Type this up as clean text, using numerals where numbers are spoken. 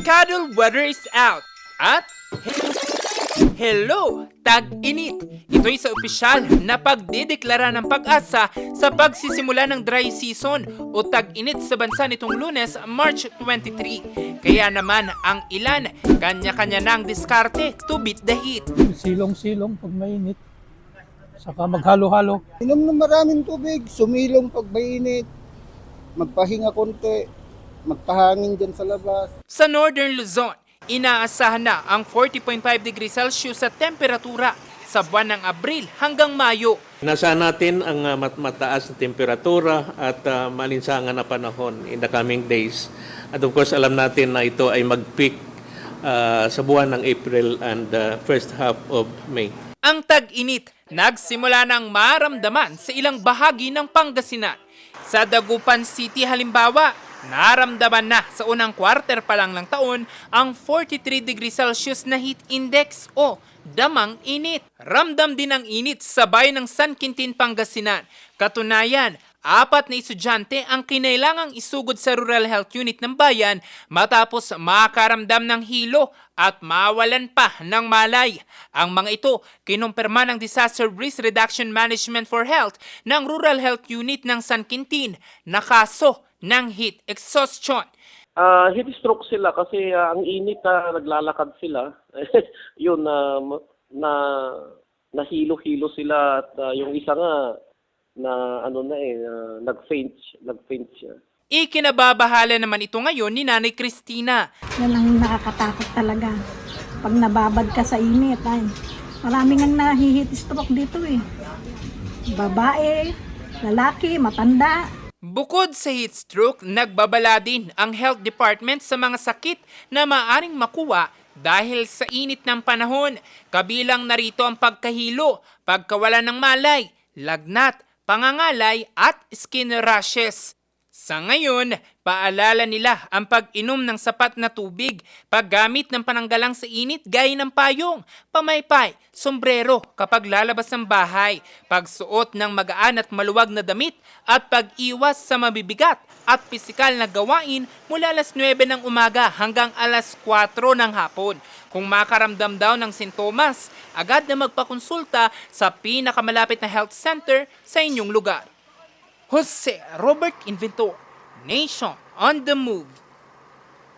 Cuddle weather is out. At hello, tag-init. Ito'y sa opisyal na pagdideklara ng pag-asa sa pagsisimula ng dry season o tag-init sa bansa nitong Lunes, March 23. Kaya naman ang ilan, kanya-kanya na ang diskarte to beat the heat. Silong-silong pag mainit. Saka maghalo-halo. Inom ng maraming tubig, sumilong pag mainit, magpahinga konti, magpahangin dyan sa labas. Sa Northern Luzon, inaasahan na ang 40.5 degrees Celsius sa temperatura sa buwan ng Abril hanggang Mayo. Inaasahan natin ang mataas na temperatura at malinsangan na panahon in the coming days. At of course, alam natin na ito ay mag-peak sa buwan ng April and first half of May. Ang tag-init nagsimula ng maramdaman sa ilang bahagi ng Pangasinan. Sa Dagupan City halimbawa, naramdaman na sa unang quarter pa lang ng taon ang 43 degrees Celsius na heat index o damang init. Ramdam din ang init sa bayan ng San Quintin, Pangasinan. Katunayan, 4 na estudyante ang kinailangang isugod sa Rural Health Unit ng bayan matapos makaramdam ng hilo at mawalan pa ng malay. Ang mga ito, kinumpirma ng Disaster Risk Reduction Management for Health ng Rural Health Unit ng San Quintin na kaso ng heat exhaustion. Heat stroke sila kasi ang init, naglalakad sila. Yun, nahilo-hilo sila at yung isa nga, nag-faint siya. Ikinababahala naman ito ngayon ni Nanay Cristina. Yan ang nakakatakot talaga. Pag nababad ka sa init, ay, maraming ang nahihit stroke dito eh. Babae, lalaki, matanda. Bukod sa heat stroke, nagbabala din ang health department sa mga sakit na maaaring makuha dahil sa init ng panahon. Kabilang narito ang pagkahilo, pagkawala ng malay, lagnat, pangangalay at skin rashes. Sa ngayon, paalala nila ang pag-inom ng sapat na tubig, paggamit ng pananggalang sa init gaya ng payong, pamaypay, sombrero kapag lalabas ng bahay, pagsuot ng magaan at maluwag na damit at pag-iwas sa mabibigat at pisikal na gawain mula alas 9 ng umaga hanggang alas 4 ng hapon. Kung makaramdam daw ng sintomas, agad na magpakonsulta sa pinakamalapit na health center sa inyong lugar. Jose Robert Inventor, Nation on the Move.